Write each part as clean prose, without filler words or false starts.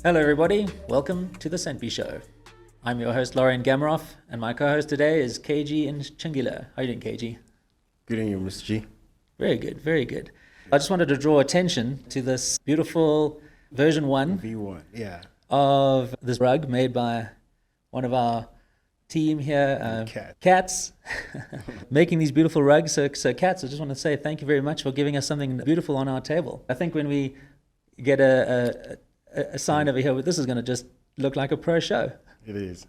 Hello everybody, welcome to the Centbee Show. I'm your host Lorien and Gamaroff, and my co-host today is KG and Ntshingila. How are you doing, KG? Good on you, Mr. G. Very good, very good. I just wanted to draw attention to this beautiful version 1 V1, yeah. of this rug made by one of our team here, Katz, making these beautiful rugs. So Katz, I just want to say thank you very much for giving us something beautiful on our table. I think when we get a sign over here, this is going to just look like a pro show. It is.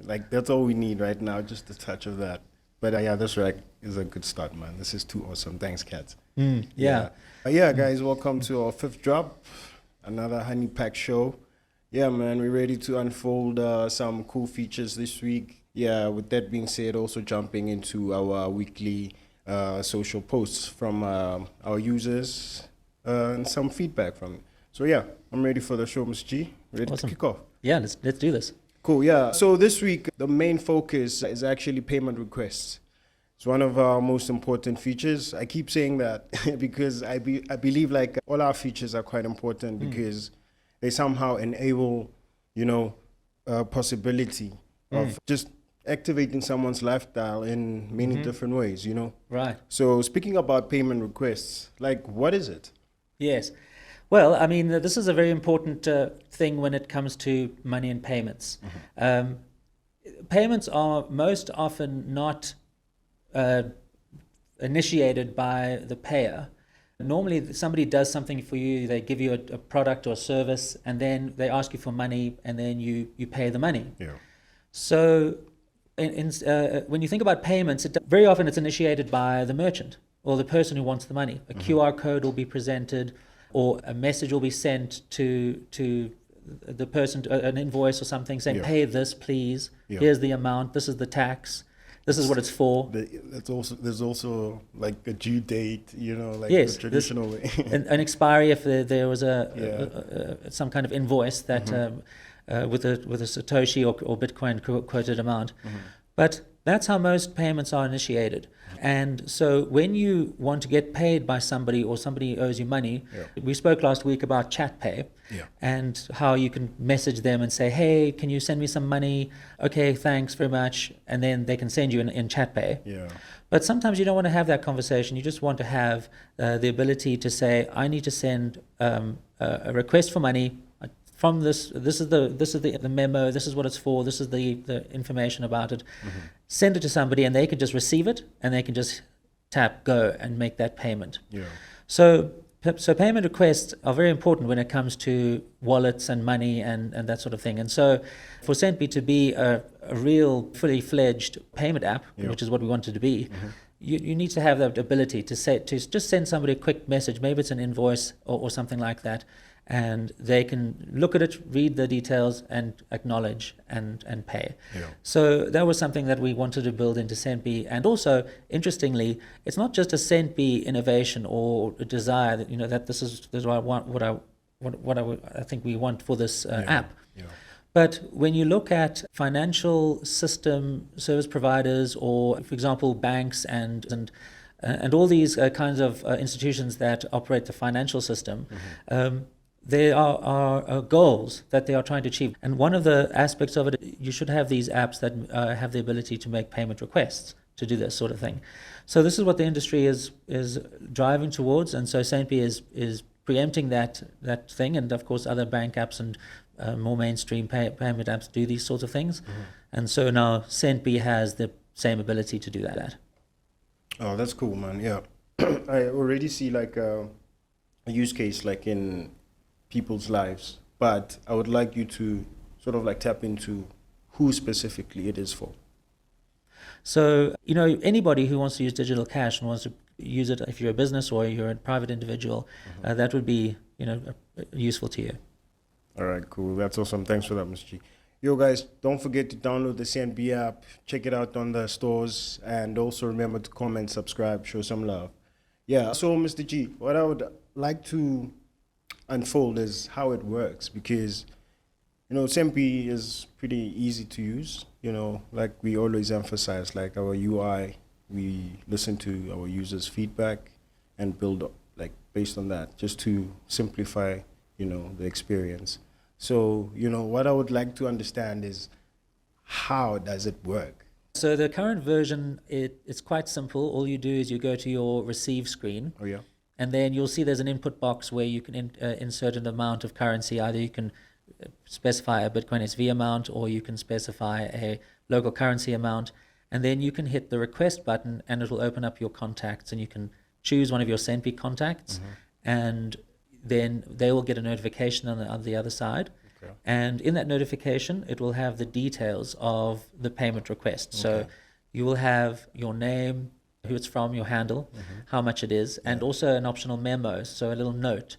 Like, that's all we need right now, just a touch of that. But yeah, this rack is a good start, man. This is too awesome. Thanks, Katz. Yeah. Yeah, guys, welcome to our 5th drop, another honey pack show. Yeah, man, we're ready to unfold some cool features this week. Yeah, with that being said, also jumping into our weekly social posts from our users and some feedback from it. So yeah, I'm ready for the show, Mr. G. Ready Awesome. to kick off. Yeah, let's do this. Cool, yeah. So this week, the main focus is actually payment requests. It's one of our most important features. I keep saying that because I believe like all our features are quite important because they somehow enable, possibility of just activating someone's lifestyle in many different ways, Right. So speaking about payment requests, like what is it? Yes. Well, I mean, this is a very important thing when it comes to money and payments. Payments are most often not initiated by the payer. Normally, somebody does something for you, they give you a product or a service, and then they ask you for money, and then you pay the money. Yeah. So when you think about payments, very often it's initiated by the merchant or the person who wants the money. A QR code will be presented, or a message will be sent to the person, an invoice or something saying, pay this, please. Yeah. Here's the amount. This is the tax. This is what it's for. There's also like a due date, like Yes, the traditional way. an expiry if there was some kind of invoice that with a Satoshi or Bitcoin quoted amount. But that's how most payments are initiated. And so when you want to get paid by somebody or somebody owes you money, we spoke last week about chat pay and how you can message them and say, hey, can you send me some money? Okay, thanks very much. And then they can send you in chat pay. Yeah. But sometimes you don't want to have that conversation. You just want to have the ability to say, I need to send a request for money from this is the memo, this is what it's for, this is the information about it. Send it to somebody and they can just receive it and they can just tap go and make that payment. Yeah. So payment requests are very important when it comes to wallets and money and that sort of thing. And so for Centbee to be a real fully fledged payment app, which is what we want it to be, you need to have that ability to just send somebody a quick message, maybe it's an invoice or something like that, and they can look at it, read the details, and acknowledge and pay. Yeah. So that was something that we wanted to build into Centbee. And also, interestingly, it's not just a Centbee innovation or a desire that that this is what I want, what I think we want for this app. Yeah. But when you look at financial system service providers, or for example banks and all these kinds of institutions that operate the financial system. There are goals that they are trying to achieve. And one of the aspects of it, you should have these apps that have the ability to make payment requests to do this sort of thing. So this is what the industry is driving towards. And so Centbee is preempting that thing. And of course, other bank apps and more mainstream payment apps do these sorts of things. And so now Centbee has the same ability to do that. Oh, that's cool, man. Yeah. I already see like a use case like in people's lives, but I would like you to sort of like tap into who specifically it is for. So, anybody who wants to use digital cash and wants to use it, if you're a business or you're a private individual, that would be, useful to you. All right, cool. That's awesome. Thanks for that, Mr. G. Yo, guys, don't forget to download the Centbee app, check it out on the stores, and also remember to comment, subscribe, show some love. Yeah, so Mr. G, what I would like to unfold is how it works, because Centbee is pretty easy to use. like we always emphasize, like our UI, we listen to our users' feedback and build like based on that, just to simplify, the experience. So, what I would like to understand is how does it work? So the current version, it's quite simple. All you do is you go to your receive screen. Oh, yeah. And then you'll see there's an input box where you can insert an amount of currency. Either you can specify a Bitcoin SV amount, or you can specify a local currency amount. And then you can hit the request button and it will open up your contacts, and you can choose one of your Centbee contacts, and then they will get a notification on the other side. Okay. And in that notification, it will have the details of the payment request. So you will have your name, who it's from, your handle, how much it is, and also an optional memo, so a little note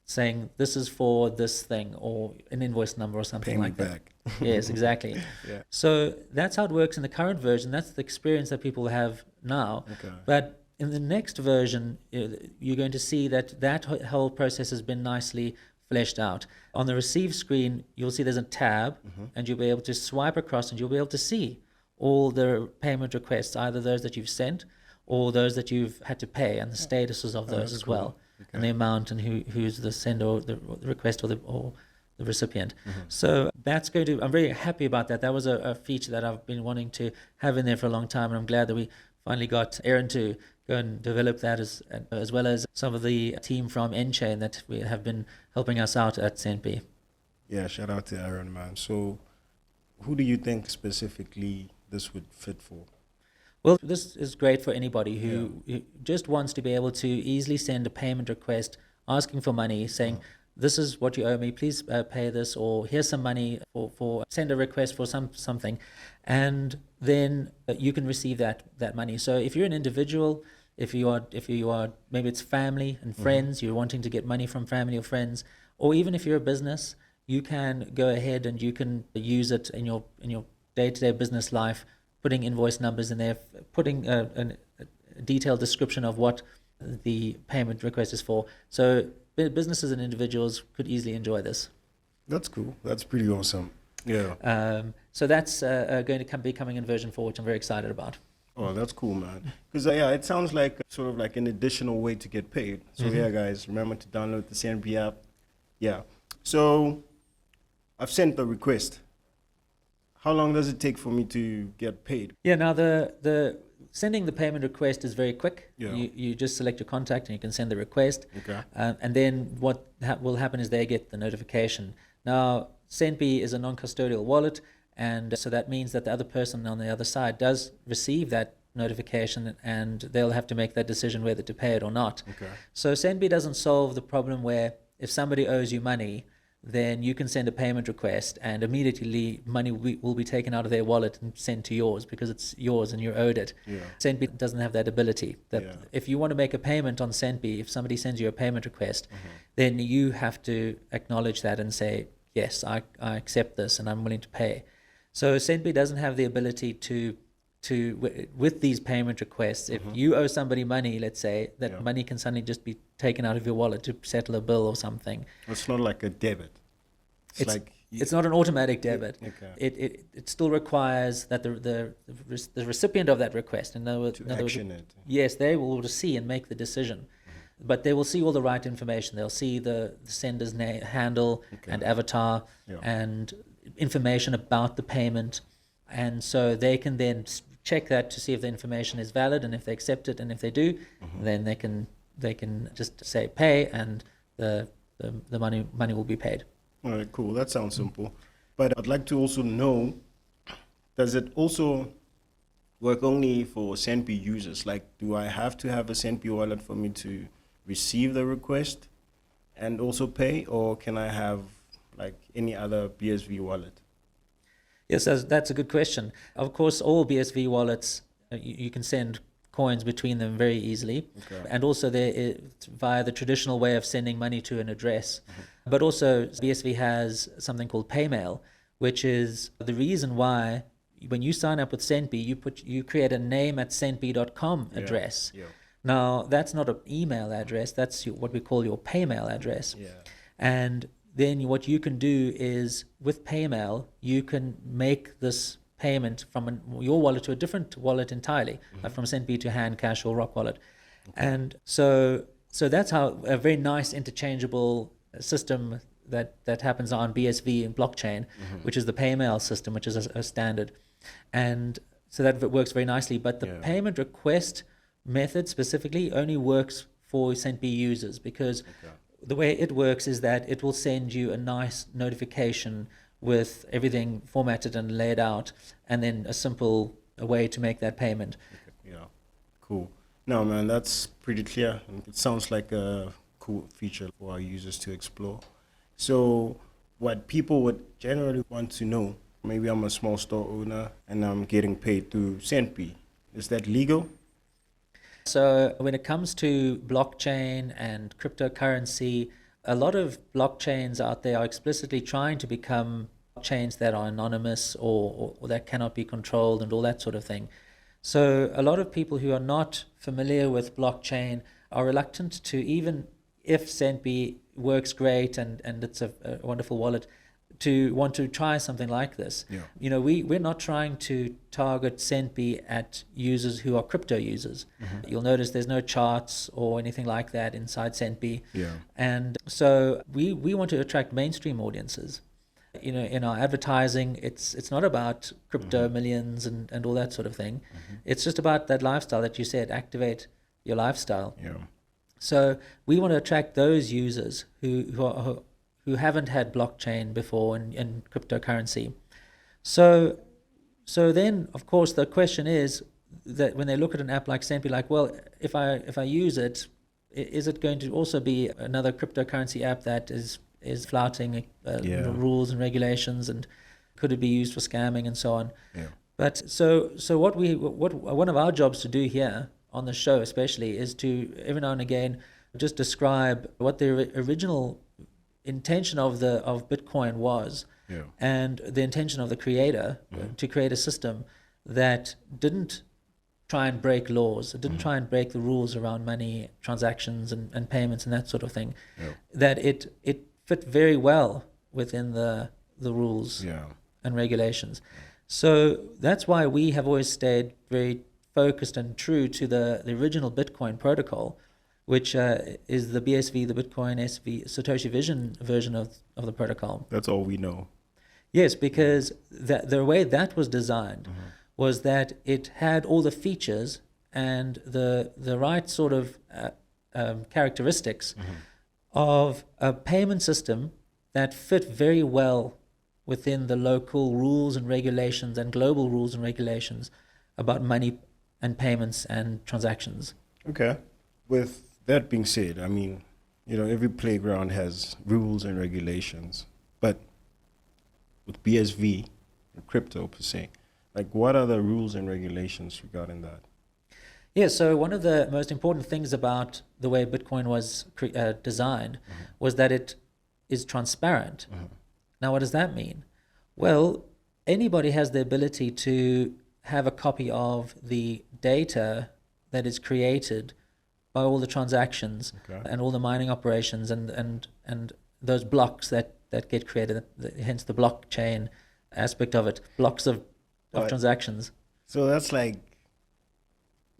saying this is for this thing, or an invoice number or something like that. Yes, exactly. Yeah. So that's how it works in the current version. That's the experience that people have now. Okay. But in the next version, you're going to see that whole process has been nicely fleshed out. On the receive screen, you'll see there's a tab, and you'll be able to swipe across, and you'll be able to see all the payment requests, either those that you've sent or those that you've had to pay, and the statuses of those as well, and the amount, and who's the sender, or the request, or the recipient. So that's going to, I'm very happy about that. That was a feature that I've been wanting to have in there for a long time, and I'm glad that we finally got Aaron to go and develop that, as well as some of the team from Nchain that we have been helping us out at Centbee. Yeah, shout out to Aaron, man. So who do you think specifically this would fit for? Well, this is great for anybody who just wants to be able to easily send a payment request asking for money, saying, this is what you owe me, please pay this, or here's some money for send a request for something, and then you can receive that money. So if you're an individual, if you are maybe it's family and friends, you're wanting to get money from family or friends, or even if you're a business, you can go ahead and you can use it in your day-to-day business life, putting invoice numbers in there, putting a detailed description of what the payment request is for. So businesses and individuals could easily enjoy this. That's cool. That's pretty awesome. Yeah. So that's going to be coming in version 4, which I'm very excited about. Oh, that's cool, man. Because it sounds like sort of like an additional way to get paid. So yeah, guys, remember to download the Centbee app. Yeah. So I've sent the request. How long does it take for me to get paid? Yeah, now the sending the payment request is very quick. Yeah. You just select your contact and you can send the request. Okay. And then what will happen is they get the notification. Now, Centbee is a non-custodial wallet, and so that means that the other person on the other side does receive that notification, and they'll have to make that decision whether to pay it or not. Okay. So Centbee doesn't solve the problem where if somebody owes you money, then you can send a payment request and immediately money will be taken out of their wallet and sent to yours because it's yours and you're owed it. Yeah. Centbee doesn't have that ability. If you want to make a payment on Centbee, if somebody sends you a payment request, then you have to acknowledge that and say, yes, I accept this and I'm willing to pay. So Centbee doesn't have the ability to with these payment requests, if you owe somebody money, let's say, that money can suddenly just be taken out of your wallet to settle a bill or something. It's not like a debit. It's not an automatic debit. Okay. It still requires that the recipient of that request, in other words, yes, they will see and make the decision. But they will see all the right information. They'll see the sender's name, handle, and avatar, and information about the payment. And so they can then check that to see if the information is valid, and if they accept it, and if they do, then they can just say pay, and the money will be paid. All right, cool. That sounds simple. But I'd like to also know, does it also work only for Centbee users? Like, do I have to have a Centbee wallet for me to receive the request and also pay, or can I have like any other BSV wallet? Yes, that's a good question. Of course, all BSV wallets, you can send coins between them very easily. Okay. And also via the traditional way of sending money to an address. But also BSV has something called Paymail, which is the reason why when you sign up with Centbee, you create a name@centbee.com address. Yeah. Now, that's not an email address. That's what we call your Paymail address. Yeah. And then what you can do is with Paymail, you can make this payment from your wallet to a different wallet entirely, like from Centbee to Hand Cash or Rock Wallet. And so that's how a very nice interchangeable system that happens on BSV and blockchain, which is the PayMail system, which is a standard. And so that works very nicely. But the payment request method specifically only works for Centbee users, because the way it works is that it will send you a nice notification with everything formatted and laid out, and then a simple way to make that payment. Yeah, cool. No, man, that's pretty clear. It sounds like a cool feature for our users to explore. So what people would generally want to know, maybe I'm a small store owner and I'm getting paid through Centbee. Is that legal? So when it comes to blockchain and cryptocurrency, a lot of blockchains out there are explicitly trying to become blockchains that are anonymous or that cannot be controlled and all that sort of thing. So a lot of people who are not familiar with blockchain are reluctant to, even if Centbee works great and it's a wonderful wallet, to want to try something like this. Yeah. You know, we're not trying to target Centbee at users who are crypto users. You'll notice there's no charts or anything like that inside Centbee. Yeah. And so we want to attract mainstream audiences. You know, in our advertising, it's not about crypto millions and all that sort of thing. It's just about that lifestyle that you said, activate your lifestyle. Yeah. So we want to attract those users who haven't had blockchain before and cryptocurrency. So then, of course, the question is that when they look at an app like Centbee, like, well, if I use it, is it going to also be another cryptocurrency app that is flouting rules and regulations, and could it be used for scamming and so on? Yeah. But so what one of our jobs to do here on the show especially is to every now and again just describe what the original intention of Bitcoin was, and the intention of the creator to create a system that didn't try and break laws, it didn't try and break the rules around money transactions and payments and that sort of thing, that it fit very well within the rules and regulations. So that's why we have always stayed very focused and true to the original Bitcoin protocol, which is the BSV, the Bitcoin SV, Satoshi Vision version of the protocol. That's all we know. Yes, because the way that was designed was that it had all the features and the right sort of characteristics of a payment system that fit very well within the local rules and regulations and global rules and regulations about money and payments and transactions. Okay. With that being said, I mean, you know, every playground has rules and regulations, but with BSV and crypto per se, like, what are the rules and regulations regarding that? Yeah, so one of the most important things about the way Bitcoin was designed was that it is transparent. Now, what does that mean? Well, anybody has the ability to have a copy of the data that is created by all the transactions and all the mining operations and those blocks that get created, hence the blockchain aspect of it, blocks of transactions. So that's like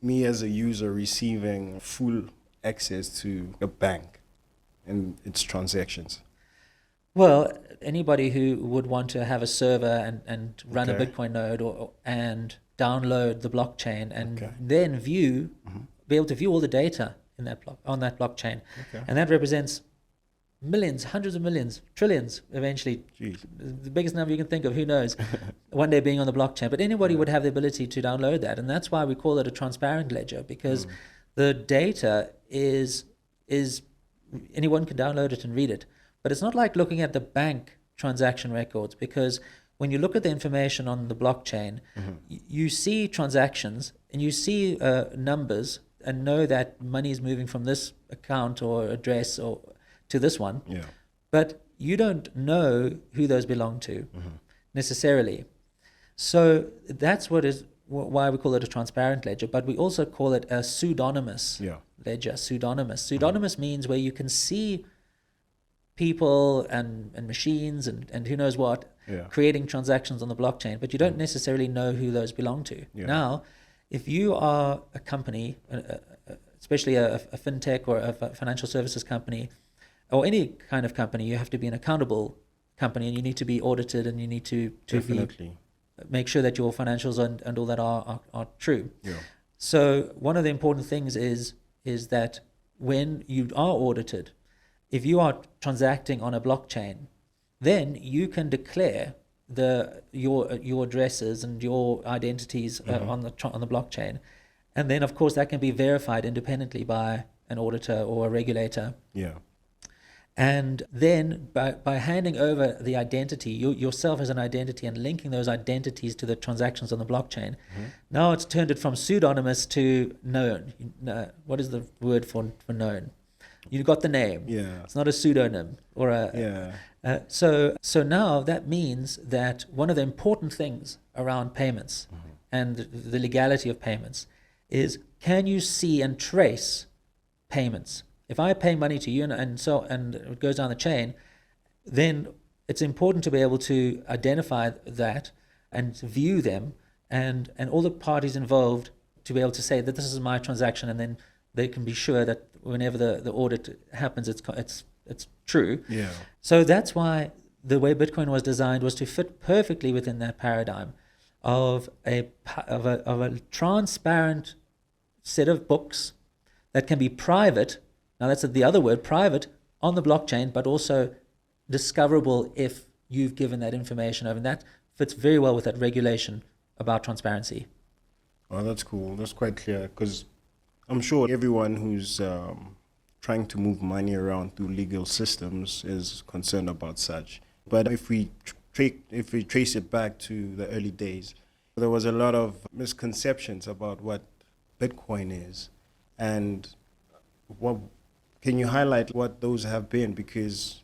me as a user receiving full access to a bank and its transactions. Well, anybody who would want to have a server and run a Bitcoin node and download the blockchain and then be able to view all the data in that on that blockchain. And that represents millions, hundreds of millions, trillions eventually. Jeez. The biggest number you can think of, who knows, one day being on the blockchain. But anybody would have the ability to download that. And that's why we call it a transparent ledger, because the data is anyone can download it and read it. But it's not like looking at the bank transaction records, because when you look at the information on the blockchain, you see transactions and you see numbers and know that money is moving from this account or address or to this one. But you don't know who those belong to necessarily. So that's why we call it a transparent ledger, but we also call it a pseudonymous ledger. Pseudonymous means where you can see people and machines and who knows what creating transactions on the blockchain, but you don't necessarily know who those belong to. Now, if you are a company, especially a fintech or a financial services company, or any kind of company, you have to be an accountable company, and you need to be audited, and you need to make sure that your financials and all that are true. So one of the important things is that when you are audited, if you are transacting on a blockchain, then you can declare your addresses and your identities on the blockchain, and then of course that can be verified independently by an auditor or a regulator. And then by handing over the identity, yourself as an identity, and linking those identities to the transactions on the blockchain, now it's turned it from pseudonymous to known. What is the word for known? You've got the name. It's not a pseudonym or a. So now that means that one of the important things around payments and the legality of payments is, can you see and trace payments? If I pay money to you and it goes down the chain, then it's important to be able to identify that and view them and all the parties involved to be able to say that this is my transaction, and then they can be sure that whenever the audit happens, it's true. So that's why the way Bitcoin was designed was to fit perfectly within that paradigm of a transparent set of books that can be private. Now that's the other word, private, on the blockchain, but also discoverable if you've given that information over. And that fits very well with that regulation about transparency. Oh, that's cool. That's quite clear, because I'm sure everyone who's trying to move money around through legal systems is concerned about such. But if we trace it back to the early days, there was a lot of misconceptions about what Bitcoin is, and what can you highlight what those have been? Because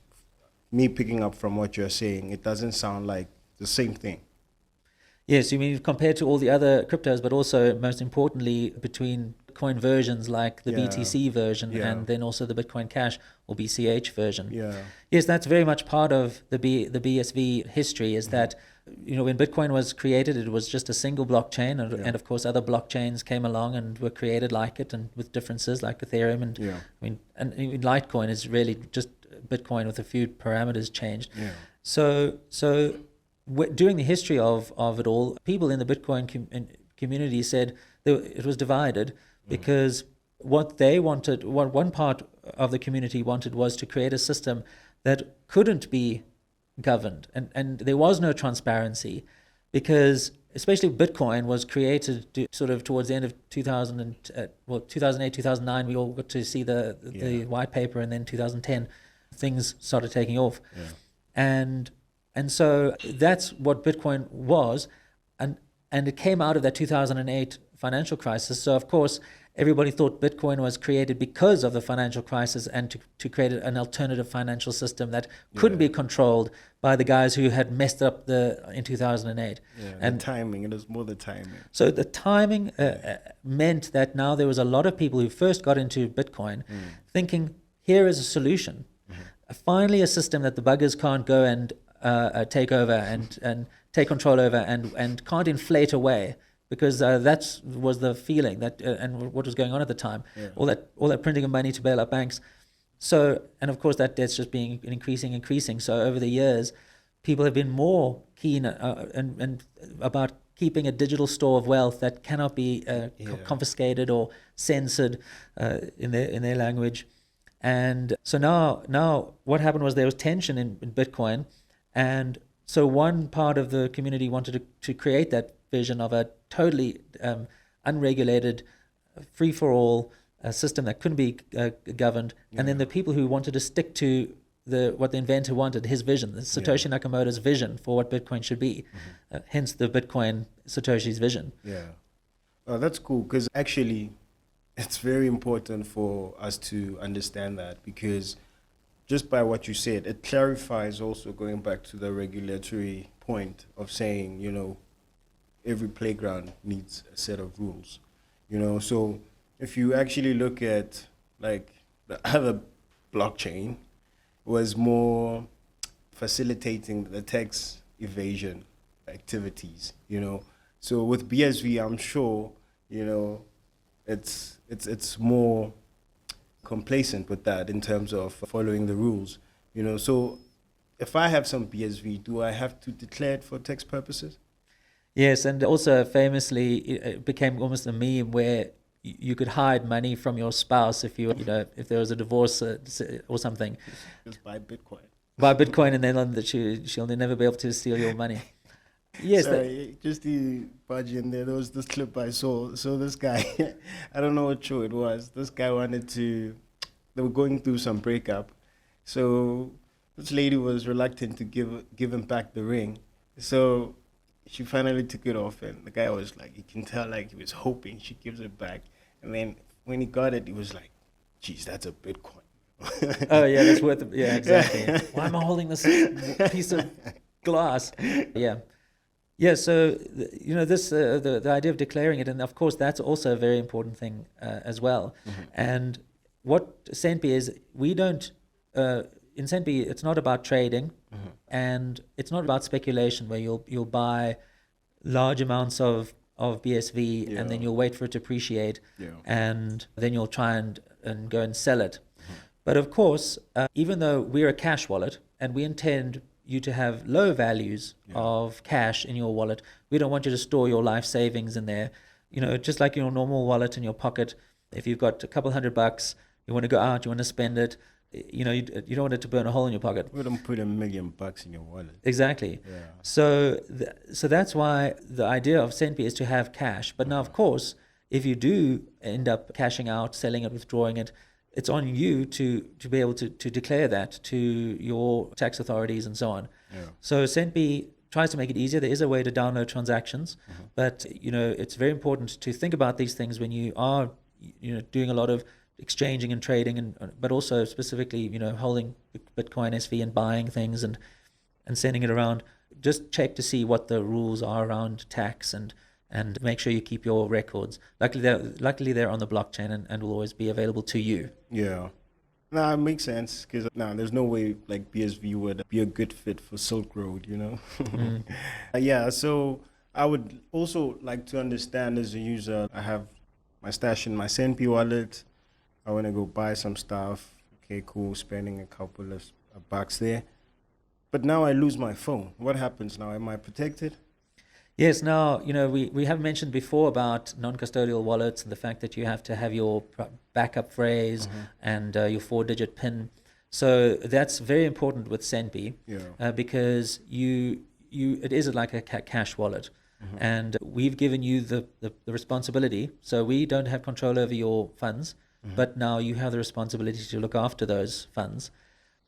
me picking up from what you're saying, it doesn't sound like the same thing. Yes, you mean compared to all the other cryptos, but also most importantly between coin versions like the BTC version and then also the Bitcoin Cash or BCH version. Yes, that's very much part of the BSV history, is that when Bitcoin was created, it was just a single blockchain, and of course other blockchains came along and were created like it, and with differences like Ethereum and even Litecoin is really just Bitcoin with a few parameters changed. So during the history of it all, people in the Bitcoin community said it was divided because what they wanted, what one part of the community wanted, was to create a system that couldn't be governed, and there was no transparency, because especially Bitcoin was created sort of towards the end of 2008, 2009. We all got to see the white paper, and then 2010 things started taking off, and so that's what Bitcoin was, and it came out of that 2008 financial crisis. So of course everybody thought Bitcoin was created because of the financial crisis, and to create an alternative financial system that couldn't be controlled by the guys who had messed up in 2008. And the timing, it was more the timing. So the timing meant that now there was a lot of people who first got into Bitcoin thinking, here is a solution. Finally a system that the buggers can't go and take over and take control over and can't inflate away, because that was the feeling that and what was going on at the time. All that printing of money to bail out banks. So, and of course that debt's just being increasing. So over the years, people have been more keen and about keeping a digital store of wealth that cannot be confiscated or censored in their language. And so now what happened was there was tension in Bitcoin, and so one part of the community wanted to create that vision of a totally unregulated, free-for-all system that couldn't be governed. And then the people who wanted to stick to what the inventor wanted, his vision, the Satoshi Nakamoto's vision for what Bitcoin should be, hence the Bitcoin Satoshi's vision. That's cool, because actually it's very important for us to understand that, because just by what you said, it clarifies also, going back to the regulatory point of saying, every playground needs a set of rules, So if you actually look at like the other blockchain, was more facilitating the tax evasion activities, So with BSV, I'm sure, it's more complacent with that in terms of following the rules, So if I have some BSV, do I have to declare it for tax purposes? Yes, and also famously, it became almost a meme where you could hide money from your spouse if if there was a divorce or something. Just buy Bitcoin. Buy Bitcoin, and then that she'll never be able to steal your money. Yes. Sorry, just the budget in there. There was this clip I saw. So this guy, I don't know what show it was. This guy they were going through some breakup. So this lady was reluctant to give him back the ring. So she finally took it off, and the guy was like, you can tell like he was hoping she gives it back. And then when he got it, he was like, geez, that's a Bitcoin. Oh yeah, that's worth it. Yeah, exactly. Why am I holding this piece of glass? Yeah. So this the idea of declaring it, and of course that's also a very important thing as well. Mm-hmm. And what Centbee is, we don't in Centbee, it's not about trading, mm-hmm. and it's not about speculation where you'll buy large amounts of BSV, yeah. and then you'll wait for it to appreciate, yeah. and then you'll try and go and sell it. Mm-hmm. But of course, even though we're a cash wallet and we intend you to have low values, yeah. of cash in your wallet, we don't want you to store your life savings in there. Just like your normal wallet in your pocket, if you've got a couple $100, you want to go out, you want to spend it, you don't want it to burn a hole in your pocket. We don't put $1 million in your wallet. Exactly. Yeah. So that's why the idea of Centbee is to have cash. But now, of course, if you do end up cashing out, selling it, withdrawing it, it's on you to be able to declare that to your tax authorities and so on. Yeah. So Centbee tries to make it easier. There is a way to download transactions, mm-hmm. but it's very important to think about these things when you are doing a lot of exchanging and trading, but also specifically holding Bitcoin SV and buying things and sending it around. Just check to see what the rules are around tax and make sure you keep your records. Luckily they're on the blockchain and will always be available to you. Yeah. No, it makes sense because there's no way like BSV would be a good fit for Silk Road, Mm. Yeah, so I would also like to understand as a user, I have my stash in my Centbee wallet. I want to go buy some stuff. Okay, cool, spending a couple of bucks there. But now I lose my phone. What happens now? Am I protected? Yes, now, we have mentioned before about non-custodial wallets and the fact that you have to have your backup phrase, mm-hmm. and your 4-digit PIN. So that's very important with Centbee, yeah. Because it is like a cash wallet. Mm-hmm. And we've given you the responsibility. So we don't have control over your funds, mm-hmm. but now you have the responsibility to look after those funds.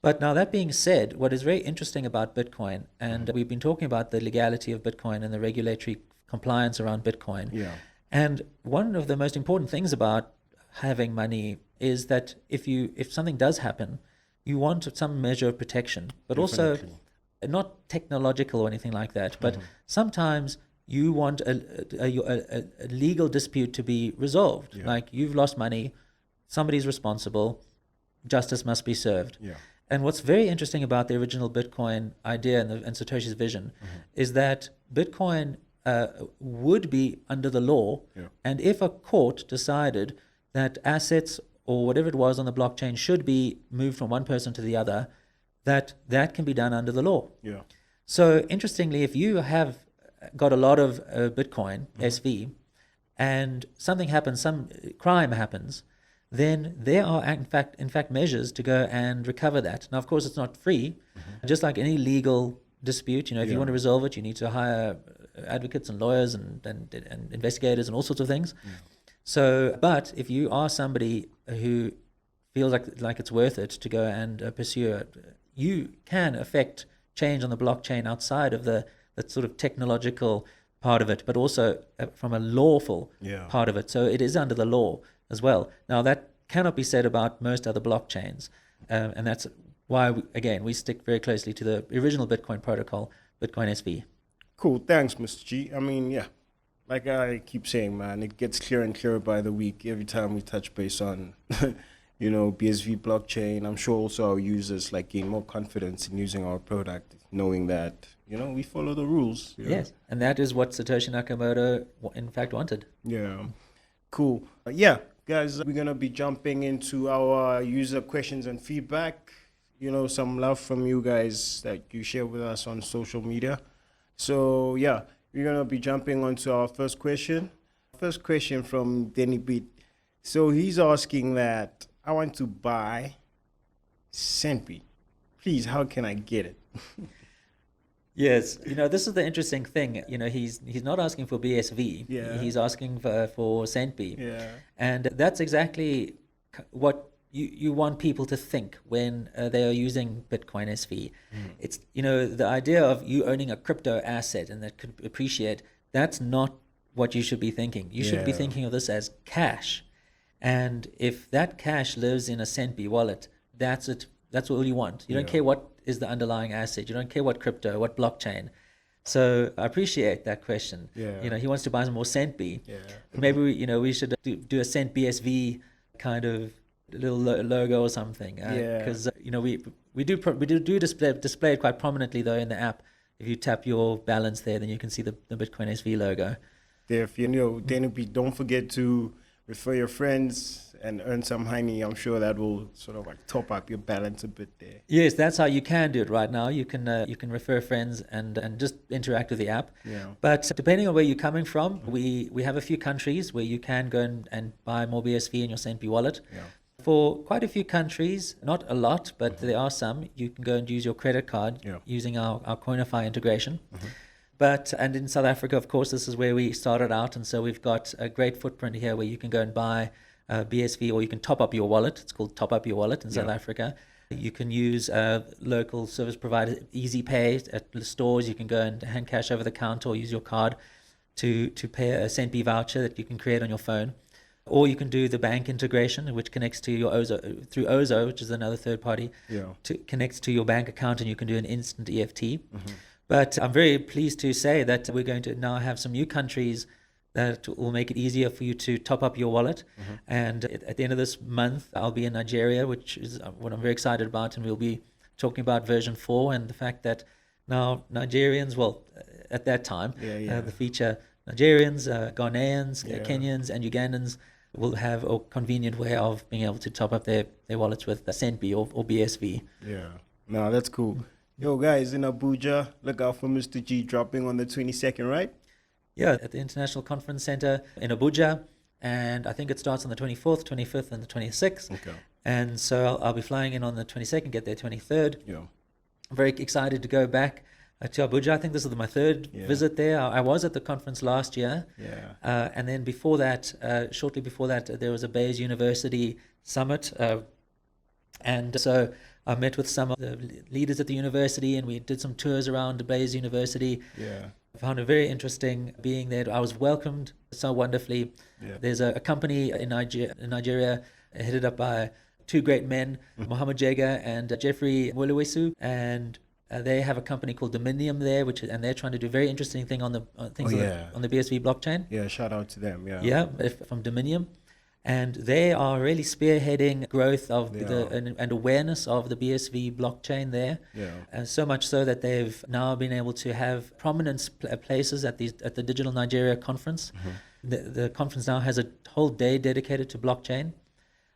But now that being said, what is very interesting about Bitcoin, and we've been talking about the legality of Bitcoin and the regulatory compliance around Bitcoin. Yeah. And one of the most important things about having money is that if something does happen, you want some measure of protection, but Definitely. Also not technological or anything like that. But mm-hmm. sometimes you want a legal dispute to be resolved. Yeah. Like you've lost money, somebody's responsible, justice must be served. Yeah. And what's very interesting about the original Bitcoin idea and Satoshi's vision, mm-hmm. is that Bitcoin would be under the law, yeah. and if a court decided that assets or whatever it was on the blockchain should be moved from one person to the other, that can be done under the law. Yeah. So interestingly, if you have got a lot of Bitcoin, mm-hmm. SV, and something happens, some crime happens, then there are in fact measures to go and recover that. Now, of course, it's not free. Mm-hmm. Just like any legal dispute, if you want to resolve it, you need to hire advocates and lawyers and investigators and all sorts of things. Mm. So, but if you are somebody who feels like it's worth it to go and pursue it, you can affect change on the blockchain outside of that sort of technological part of it, but also from a lawful part of it. So it is under the law as well. Now that cannot be said about most other blockchains, and that's why we stick very closely to the original Bitcoin protocol, Bitcoin SV. Cool, thanks, Mr. G. I mean, yeah, like I keep saying, man, it gets clearer and clearer by the week. Every time we touch base on BSV blockchain. I'm sure also our users gain more confidence in using our product, knowing that, we follow the rules. Yes, and that is what Satoshi Nakamoto in fact wanted. Yeah, cool. Yeah, guys, we're going to be jumping into our user questions and feedback. Some love from you guys that you share with us on social media. So, yeah, we're going to be jumping onto our first question. First question from Denny Beat. So he's asking that I want to buy Centbee. Please, how can I get it? Yes, this is the interesting thing. He's not asking for BSV. Yeah. He's asking for Centbee. Yeah. And that's exactly what you want people to think when they are using Bitcoin SV. It's, the idea of you owning a crypto asset and that could appreciate, that's not what you should be thinking. You should be thinking of this as cash. And if that cash lives in a Centbee wallet, that's it. That's all you want. You don't care what is the underlying asset. You don't care what crypto, what blockchain. So I appreciate that question. Yeah. He wants to buy some more Centbee. Yeah. Maybe we should do a Centbee SV kind of little logo or something. Because we do display it quite prominently though in the app. If you tap your balance there, then you can see the Bitcoin SV logo. If don't forget to refer your friends and earn some honey. I'm sure that will sort of top up your balance a bit there. Yes, that's how you can do it right now. You can refer friends and just interact with the app. Yeah. But depending on where you're coming from, we have a few countries where you can go and buy more BSV in your Centbee wallet. Yeah. For quite a few countries, not a lot, but there are some, you can go and use your credit card using our Coinify integration. And in South Africa, of course, this is where we started out. And so we've got a great footprint here where you can go and buy BSV, or you can top up your wallet. It's called Top Up Your Wallet in South Africa. You can use local service providers, Easy Pay at the stores. You can go and hand cash over the counter or use your card to pay a Centbee voucher that you can create on your phone. Or you can do the bank integration, which connects to your Ozo, through Ozo, which is another third party, connects to your bank account, and you can do an instant EFT. But I'm very pleased to say that we're going to now have some new countries that will make it easier for you to top up your wallet. And at the end of this month, I'll be in Nigeria, which is what I'm very excited about. And we'll be talking about version 4 and the fact that now Nigerians, at that time, the feature Nigerians, Ghanaians, Kenyans, and Ugandans will have a convenient way of being able to top up their wallets with Centbee or BSV. Yeah, no, that's cool. Yo, guys, in Abuja, look out for Mr. G dropping on the 22nd, right? Yeah, at the International Conference Center in Abuja. And I think it starts on the 24th, 25th, and the 26th. Okay. And so I'll be flying in on the 22nd, get there 23rd. Yeah. I'm very excited to go back to Abuja. I think this is my third visit there. I was at the conference last year. Yeah. And then before that, shortly before that, there was a Bayes University summit. And so I met with some of the leaders at the university, and we did some tours around Bayes University. Yeah. I found it very interesting being there. I was welcomed so wonderfully. Yeah. There's a company in Nigeria headed up by two great men, Mohammed Jega and Jeffrey Mweluwesu, and they have a company called Dominium there, and they're trying to do a very interesting thing on the on the BSV blockchain. Yeah, shout out to them. Yeah. Yeah, from Dominium. And they are really spearheading growth of and awareness of the BSV blockchain there. Yeah. And so much so that they've now been able to have prominent places at the Digital Nigeria conference. The conference now has a whole day dedicated to blockchain.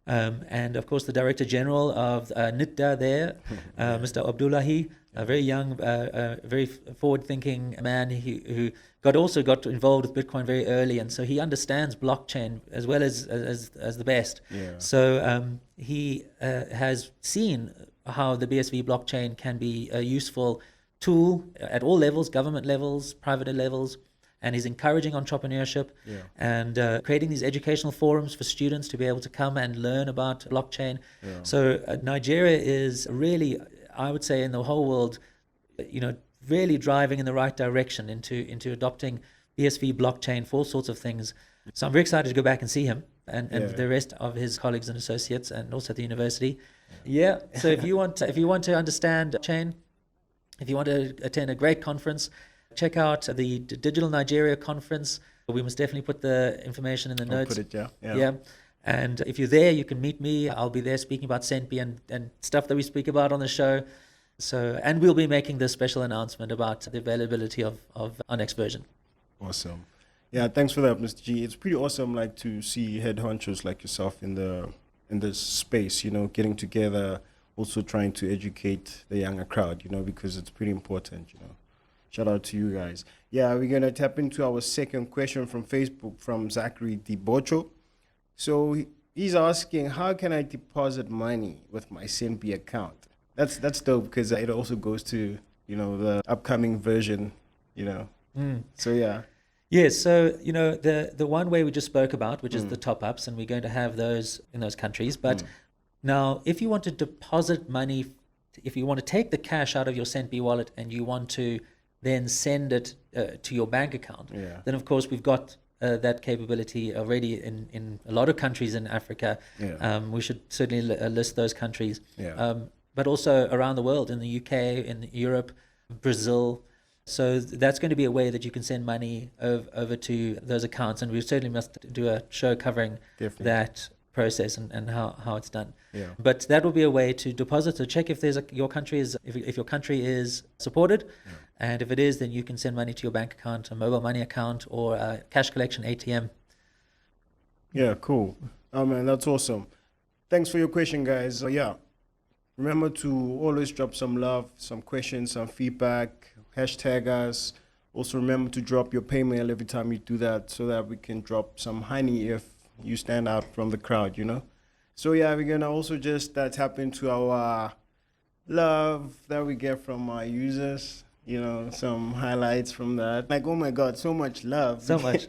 And of course, the Director General of NITDA there, Mr. Abdullahi, a very young, very forward-thinking man who also got involved with Bitcoin very early, and so he understands blockchain as well as the best. Yeah. So he has seen how the BSV blockchain can be a useful tool at all levels, government levels, private levels. And he's encouraging entrepreneurship and creating these educational forums for students to be able to come and learn about blockchain. Yeah. So Nigeria is really, I would say, in the whole world, really driving in the right direction into adopting BSV blockchain for all sorts of things. So I'm very excited to go back and see him and the rest of his colleagues and associates, and also at the university. Yeah. So if you want to understand blockchain, if you want to attend a great conference, check out the Digital Nigeria conference. We must definitely put the information in the notes. Put it, Yeah. And if you're there, you can meet me. I'll be there speaking about Centbee and stuff that we speak about on the show. So, and we'll be making this special announcement about the availability of our next version. Awesome. Yeah, thanks for that, Mr. G. It's pretty awesome, like, to see head honchos like yourself in this space, you know, getting together, also trying to educate the younger crowd, you know, because it's pretty important, you know. Shout out to you guys. Yeah, we're going to tap into our second question from Facebook from Zachary DeBocho. So he's asking, how can I deposit money with my Centbee account? That's dope, because it also goes to, you know, the upcoming version, you know. So, yeah. Yes, so, you know, the one way we just spoke about, which is the top-ups, and we're going to have those in those countries. But now, if you want to deposit money, if you want to take the cash out of your Centbee wallet and you want to then send it to your bank account, then, of course, we've got that capability already in a lot of countries in Africa. We should certainly list those countries. But also around the world, in the UK, in Europe, Brazil. So that's going to be a way that you can send money over to those accounts. And we certainly must do a show covering that process and how it's done. But that will be a way to deposit, to check if your country is supported. And if it is, then you can send money to your bank account, a mobile money account, or a cash collection ATM. Yeah, cool. Oh, man, that's awesome. Thanks for your question, guys. Remember to always drop some love, some questions, some feedback, hashtag us. Also remember to drop your pay mail every time you do that, so that we can drop some honey if you stand out from the crowd, you know. So yeah, we're gonna also just tap into our love that we get from our users, you know, some highlights from that. Like, oh my God, so much love. So much.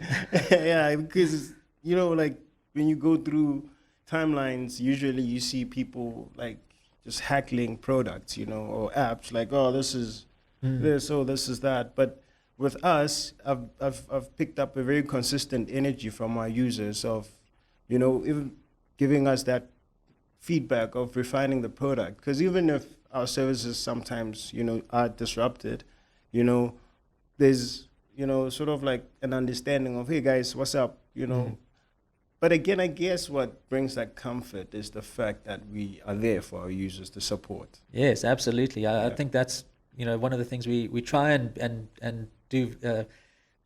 Yeah, because, you know, like when you go through timelines, usually you see people like just heckling products, you know, or apps, like, oh, this is this, oh, this is that. But with us, I've picked up a very consistent energy from our users of, you know, even giving us that feedback of refining the product. Because even if our services sometimes, you know, are disrupted, you know, there's, you know, sort of like an understanding of, hey guys, what's up, you know. But again, I guess what brings that comfort is the fact that we are there for our users to support. Yes, absolutely. I think that's, you know, one of the things we try and do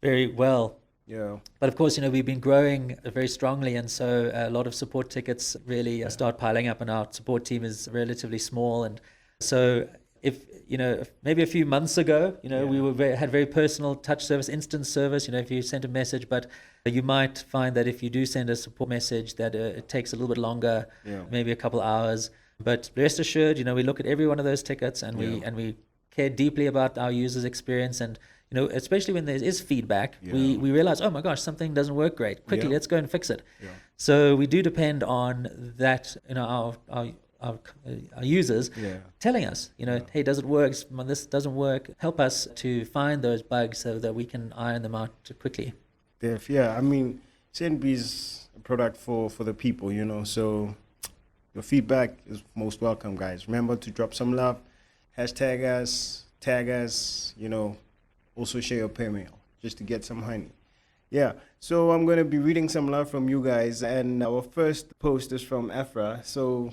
very well. Yeah. But of course, you know, we've been growing very strongly, and so a lot of support tickets really start piling up, and our support team is relatively small. And so if, you know, maybe a few months ago, you know, we had very personal touch service, instant service, you know, if you sent a message, but you might find that if you do send a support message that it takes a little bit longer, maybe a couple hours. But rest assured, you know, we look at every one of those tickets, and we care deeply about our users' experience. And, you know, especially when there is feedback, we realize, oh my gosh, something doesn't work great. Quickly, let's go and fix it. So we do depend on that, you know, our users telling us, you know, hey, does it work? This doesn't work. Help us to find those bugs so that we can iron them out quickly. Yeah, I mean, Centbee is a product for the people, you know, so your feedback is most welcome, guys. Remember to drop some love, hashtag us, tag us, you know, also share your pay mail just to get some honey. Yeah, so I'm going to be reading some love from you guys, and our first post is from Afra. So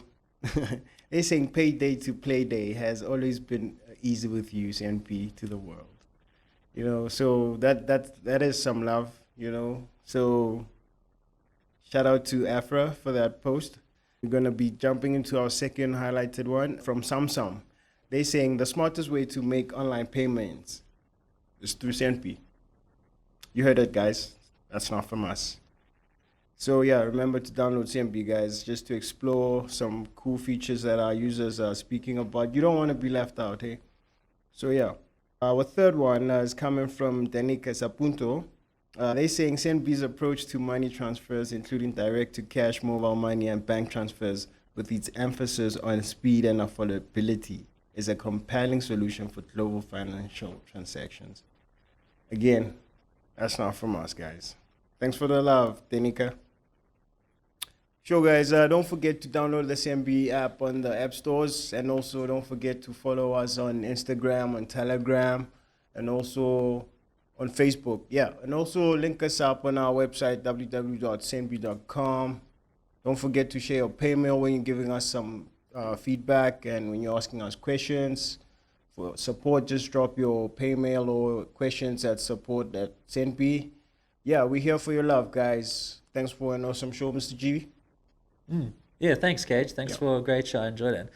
they're saying payday to play day has always been easy with you, Centbee to the world. You know, so that is some love, you know. So shout out to Afra for that post. We're going to be jumping into our second highlighted one from Samsung. They're saying the smartest way to make online payments is through Centbee. You heard it, guys. That's not from us. So yeah, remember to download Centbee, guys, just to explore some cool features that our users are speaking about. You don't want to be left out, hey? So yeah. Our third one is coming from Danica Sapunto. They're saying Centbee's approach to money transfers, including direct-to-cash, mobile money, and bank transfers, with its emphasis on speed and affordability, is a compelling solution for global financial transactions. Again, that's not from us, guys. Thanks for the love, Danica. Sure, guys, don't forget to download the Centbee app on the app stores, and also don't forget to follow us on Instagram, on Telegram, and also on Facebook. Yeah, and also link us up on our website, www.centbee.com. Don't forget to share your pay mail when you're giving us some feedback and when you're asking us questions. For support, just drop your pay mail or questions at support@Centbee. Yeah, we're here for your love, guys. Thanks for an awesome show, Mr. G. Yeah, thanks, Cage. Thanks for a great show. I enjoyed it.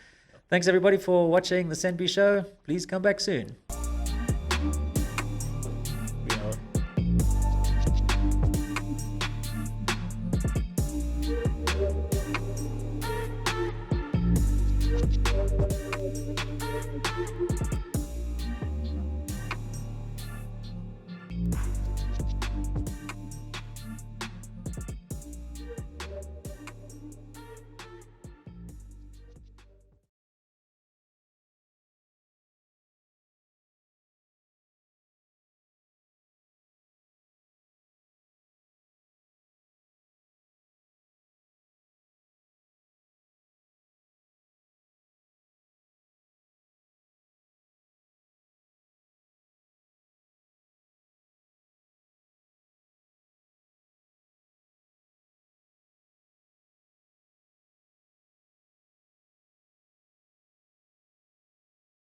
Thanks, everybody, for watching the Centbee Show. Please come back soon.